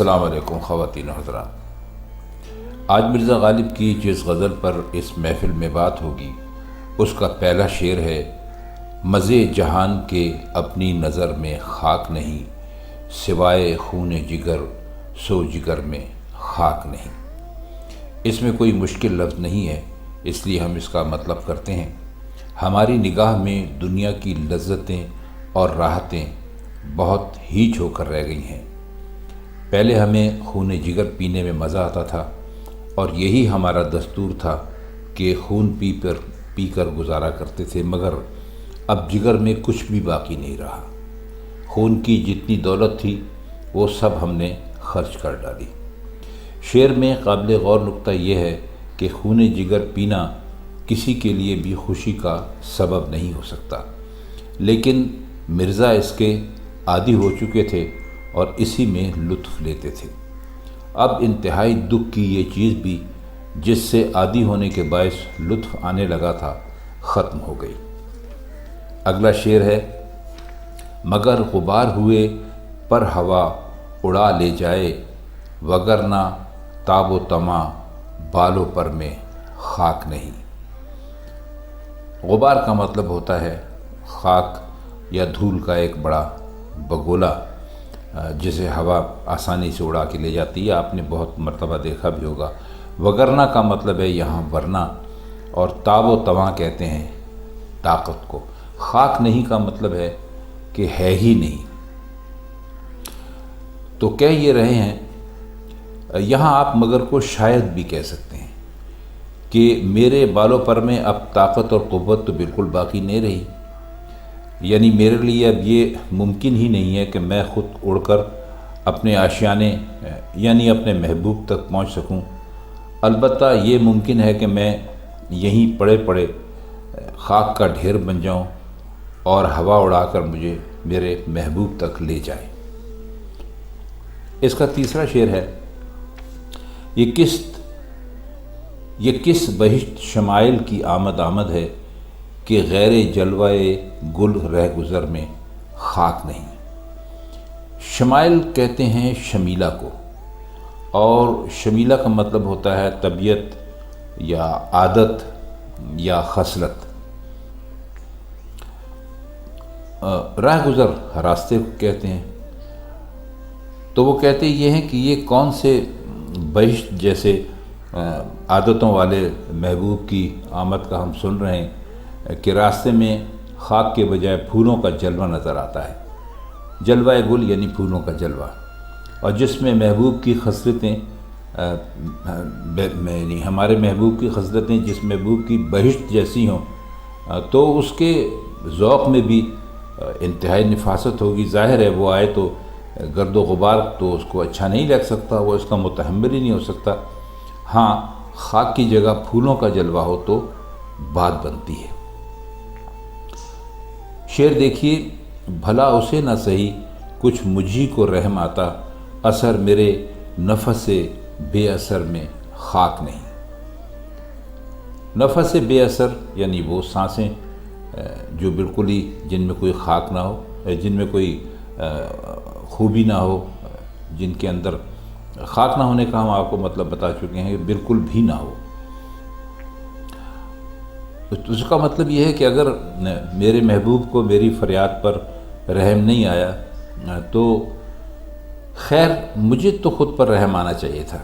السلام علیکم خواتین و حضرات۔ آج مرزا غالب کی جس غزل پر اس محفل میں بات ہوگی اس کا پہلا شعر ہے: مزے جہان کے اپنی نظر میں خاک نہیں، سوائے خون جگر سو جگر میں خاک نہیں۔ اس میں کوئی مشکل لفظ نہیں ہے، اس لیے ہم اس کا مطلب کرتے ہیں۔ ہماری نگاہ میں دنیا کی لذتیں اور راحتیں بہت ہیچ ہو کر رہ گئی ہیں۔ پہلے ہمیں خون جگر پینے میں مزہ آتا تھا اور یہی ہمارا دستور تھا کہ خون پی کر گزارا کرتے تھے، مگر اب جگر میں کچھ بھی باقی نہیں رہا۔ خون کی جتنی دولت تھی وہ سب ہم نے خرچ کر ڈالی۔ شعر میں قابل غور نکتہ یہ ہے کہ خون جگر پینا کسی کے لیے بھی خوشی کا سبب نہیں ہو سکتا، لیکن مرزا اس کے عادی ہو چکے تھے اور اسی میں لطف لیتے تھے۔ اب انتہائی دکھ کی یہ چیز بھی جس سے عادی ہونے کے باعث لطف آنے لگا تھا ختم ہو گئی۔ اگلا شعر ہے: مگر غبار ہوئے پر ہوا اڑا لے جائے، وگرنہ تاب و تما بالوں پر میں خاک نہیں۔ غبار کا مطلب ہوتا ہے خاک یا دھول کا ایک بڑا بگولا جسے ہوا آسانی سے اڑا کے لے جاتی ہے۔ آپ نے بہت مرتبہ دیکھا بھی ہوگا۔ وگرنہ کا مطلب ہے یہاں ورنہ، اور تاب و تواں کہتے ہیں طاقت کو۔ خاک نہیں کا مطلب ہے کہ ہے ہی نہیں۔ تو کہہ یہ رہے ہیں یہاں آپ مگر کو شاید بھی کہہ سکتے ہیں کہ میرے بالوں پر میں اب طاقت اور قوت تو بالکل باقی نہیں رہی، یعنی میرے لیے اب یہ ممکن ہی نہیں ہے کہ میں خود اڑ کر اپنے آشیانے یعنی اپنے محبوب تک پہنچ سکوں۔ البتہ یہ ممکن ہے کہ میں یہیں پڑے پڑے خاک کا ڈھیر بن جاؤں اور ہوا اڑا کر مجھے میرے محبوب تک لے جائے۔ اس کا تیسرا شعر ہے: یہ کس بہشت شمائل کی آمد ہے کہ غیر جلوائے گل رہ گزر میں خاک نہیں۔ شمائل کہتے ہیں شمیلہ کو، اور شمیلہ کا مطلب ہوتا ہے طبیعت یا عادت یا خصلت۔ راہ گزر راستے کو کہتے ہیں۔ تو وہ کہتے یہ ہیں کہ یہ کون سے بہشت جیسے عادتوں والے محبوب کی آمد کا ہم سن رہے ہیں کہ راستے میں خاک کے بجائے پھولوں کا جلوہ نظر آتا ہے۔ جلوہ گل یعنی پھولوں کا جلوہ، اور جس میں محبوب کی خصلتیں یعنی ہمارے محبوب کی خصلتیں جس محبوب کی بہشت جیسی ہوں تو اس کے ذوق میں بھی انتہائی نفاست ہوگی۔ ظاہر ہے وہ آئے تو گرد و غبار تو اس کو اچھا نہیں لگ سکتا، وہ اس کا متحمل ہی نہیں ہو سکتا۔ ہاں، خاک کی جگہ پھولوں کا جلوہ ہو تو بات بنتی ہے۔ شعر دیکھیے: بھلا اسے نہ سہی کچھ مجھی کو رحم آتا، اثر میرے نفس بے اثر میں خاک نہیں۔ نفس بے اثر یعنی وہ سانسیں جو بالکل ہی جن میں کوئی خاک نہ ہو، جن میں کوئی خوبی نہ ہو، جن کے اندر خاک نہ ہونے کا ہم آپ کو مطلب بتا چکے ہیں کہ بالکل بھی نہ ہو۔ اس کا مطلب یہ ہے کہ اگر میرے محبوب کو میری فریاد پر رحم نہیں آیا تو خیر مجھے تو خود پر رحم آنا چاہیے تھا۔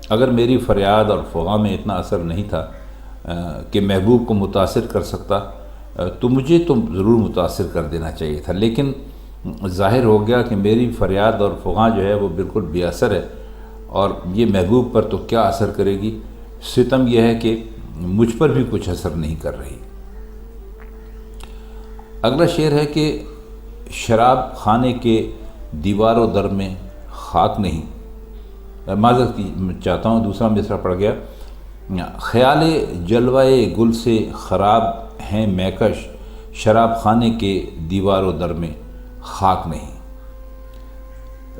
اگر میری فریاد اور فغاں میں اتنا اثر نہیں تھا کہ محبوب کو متاثر کر سکتا تو مجھے تو ضرور متاثر کر دینا چاہیے تھا، لیکن ظاہر ہو گیا کہ میری فریاد اور فغاں جو ہے وہ بالکل بے اثر ہے، اور یہ محبوب پر تو کیا اثر کرے گی۔ ستم یہ ہے کہ مجھ پر بھی کچھ اثر نہیں کر رہی۔ اگلا شعر ہے کہ شراب خانے کے دیوار و در میں خاک نہیں۔ معذرت چاہتا ہوں، دوسرا مصرع پڑ گیا: خیال جلوائے گل سے خراب ہیں میکش، شراب خانے کے دیوار و در میں خاک نہیں۔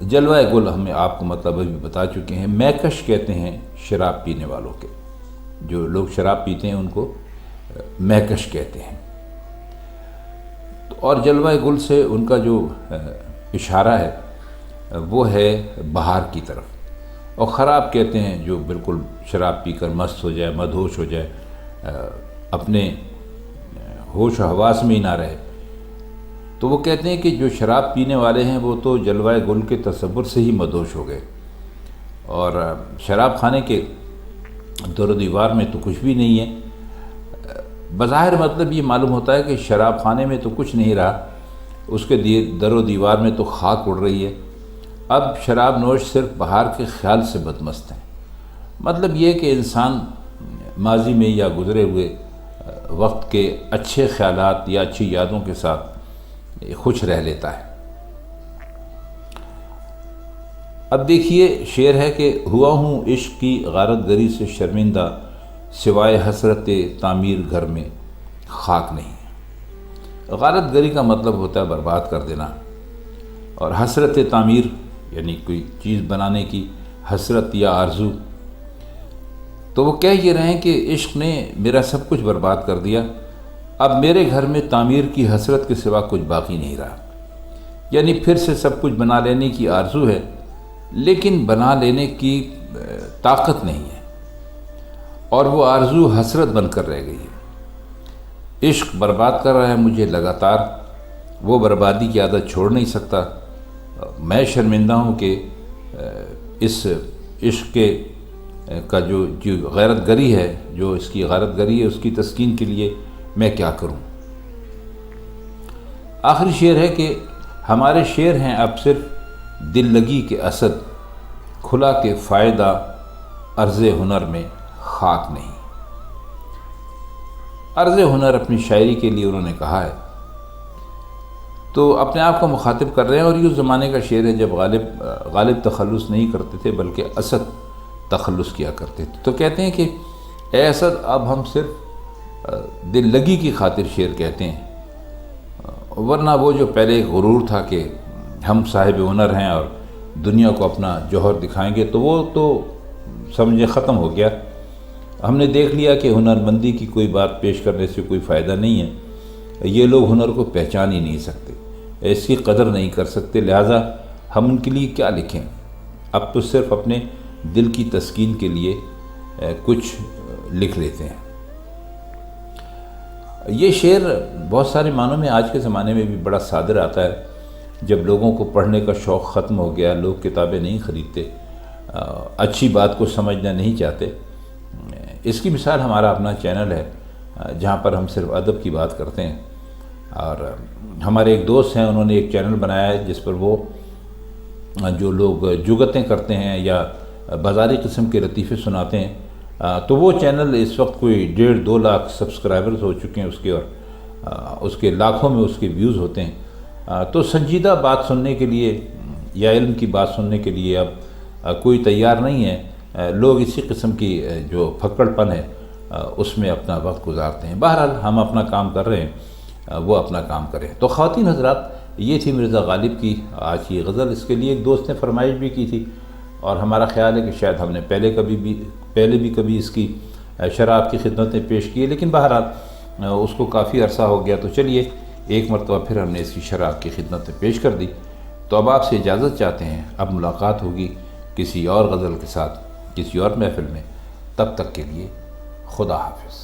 جلوہ گل ہمیں آپ کو مطلب ابھی بتا چکے ہیں۔ میکش کہتے ہیں شراب پینے والوں کے، جو لوگ شراب پیتے ہیں ان کو میکش کہتے ہیں۔ اور جلوہ گل سے ان کا جو اشارہ ہے وہ ہے بہار کی طرف، اور خراب کہتے ہیں جو بالکل شراب پی کر مست ہو جائے، مدہوش ہو جائے، اپنے ہوش و حواس میں ہی نہ رہے۔ تو وہ کہتے ہیں کہ جو شراب پینے والے ہیں وہ تو جلوہ گل کے تصور سے ہی مدہوش ہو گئے، اور شراب خانے کے در و دیوار میں تو کچھ بھی نہیں ہے۔ بظاہر مطلب یہ معلوم ہوتا ہے کہ شراب خانے میں تو کچھ نہیں رہا، اس کے در و دیوار میں تو خاک اڑ رہی ہے۔ اب شراب نوش صرف بہار کے خیال سے بدمست ہیں۔ مطلب یہ کہ انسان ماضی میں یا گزرے ہوئے وقت کے اچھے خیالات یا اچھی یادوں کے ساتھ خوش رہ لیتا ہے۔ اب دیکھیے شعر ہے کہ ہوا ہوں عشق کی غارت گری سے شرمندہ، سوائے حسرت تعمیر گھر میں خاک نہیں۔ غارت گری کا مطلب ہوتا ہے برباد کر دینا، اور حسرت تعمیر یعنی کوئی چیز بنانے کی حسرت یا آرزو۔ تو وہ کہہ یہ رہے ہیں کہ عشق نے میرا سب کچھ برباد کر دیا، اب میرے گھر میں تعمیر کی حسرت کے سوا کچھ باقی نہیں رہا۔ یعنی پھر سے سب کچھ بنا لینے کی آرزو ہے، لیکن بنا لینے کی طاقت نہیں ہے، اور وہ آرزو حسرت بن کر رہ گئی ہے۔ عشق برباد کر رہا ہے مجھے لگاتار، وہ بربادی کی عادت چھوڑ نہیں سکتا۔ میں شرمندہ ہوں کہ اس عشق کا جو غیرت گری ہے، جو اس کی غیرت گری ہے، اس کی تسکین کے لیے میں کیا کروں۔ آخری شعر ہے کہ ہمارے شعر ہیں اب صرف دل لگی کے اسد، کھلا کے فائدہ عرض ہنر میں خاک نہیں۔ عرض ہنر اپنی شاعری کے لیے انہوں نے کہا ہے، تو اپنے آپ کو مخاطب کر رہے ہیں، اور یہ اس زمانے کا شعر ہے جب غالب تخلص نہیں کرتے تھے بلکہ اسد تخلص کیا کرتے تھے۔ تو کہتے ہیں کہ اے اسد، اب ہم صرف دل لگی کی خاطر شعر کہتے ہیں، ورنہ وہ جو پہلے ایک غرور تھا کہ ہم صاحب ہنر ہیں اور دنیا کو اپنا جوہر دکھائیں گے، تو وہ تو سمجھے ختم ہو گیا۔ ہم نے دیکھ لیا کہ ہنرمندی کی کوئی بات پیش کرنے سے کوئی فائدہ نہیں ہے، یہ لوگ ہنر کو پہچان ہی نہیں سکتے، اس کی قدر نہیں کر سکتے، لہٰذا ہم ان کے لیے کیا لکھیں۔ اب تو صرف اپنے دل کی تسکین کے لیے کچھ لکھ لیتے ہیں۔ یہ شعر بہت سارے معنوں میں آج کے زمانے میں بھی بڑا صادر آتا ہے، جب لوگوں کو پڑھنے کا شوق ختم ہو گیا، لوگ کتابیں نہیں خریدتے، اچھی بات کو سمجھنا نہیں چاہتے۔ اس کی مثال ہمارا اپنا چینل ہے، جہاں پر ہم صرف ادب کی بات کرتے ہیں، اور ہمارے ایک دوست ہیں، انہوں نے ایک چینل بنایا ہے جس پر وہ جو لوگ جگتیں کرتے ہیں یا بازاری قسم کے لطیفے سناتے ہیں، تو وہ چینل اس وقت کوئی 1.5-2 لاکھ سبسکرائبرز ہو چکے ہیں اس کے، اور اس کے لاکھوں میں اس کے ویوز ہوتے ہیں۔ تو سنجیدہ بات سننے کے لیے یا علم کی بات سننے کے لیے اب کوئی تیار نہیں ہے، لوگ اسی قسم کی جو پھکڑ پن ہے اس میں اپنا وقت گزارتے ہیں۔ بہرحال ہم اپنا کام کر رہے ہیں، وہ اپنا کام کریں۔ تو خواتین حضرات، یہ تھی مرزا غالب کی آج کی غزل۔ اس کے لیے ایک دوست نے فرمائش بھی کی تھی، اور ہمارا خیال ہے کہ شاید ہم نے پہلے بھی کبھی اس کی شرح آپ کی خدمتیں پیش کی ہے، لیکن بہرحال اس کو کافی عرصہ ہو گیا، تو چلیے ایک مرتبہ پھر ہم نے اس کی شرح آپ کی خدمتیں پیش کر دی۔ تو اب آپ سے اجازت چاہتے ہیں، اب ملاقات ہوگی کسی اور غزل کے ساتھ، کسی اور محفل میں۔ تب تک کے لیے خدا حافظ۔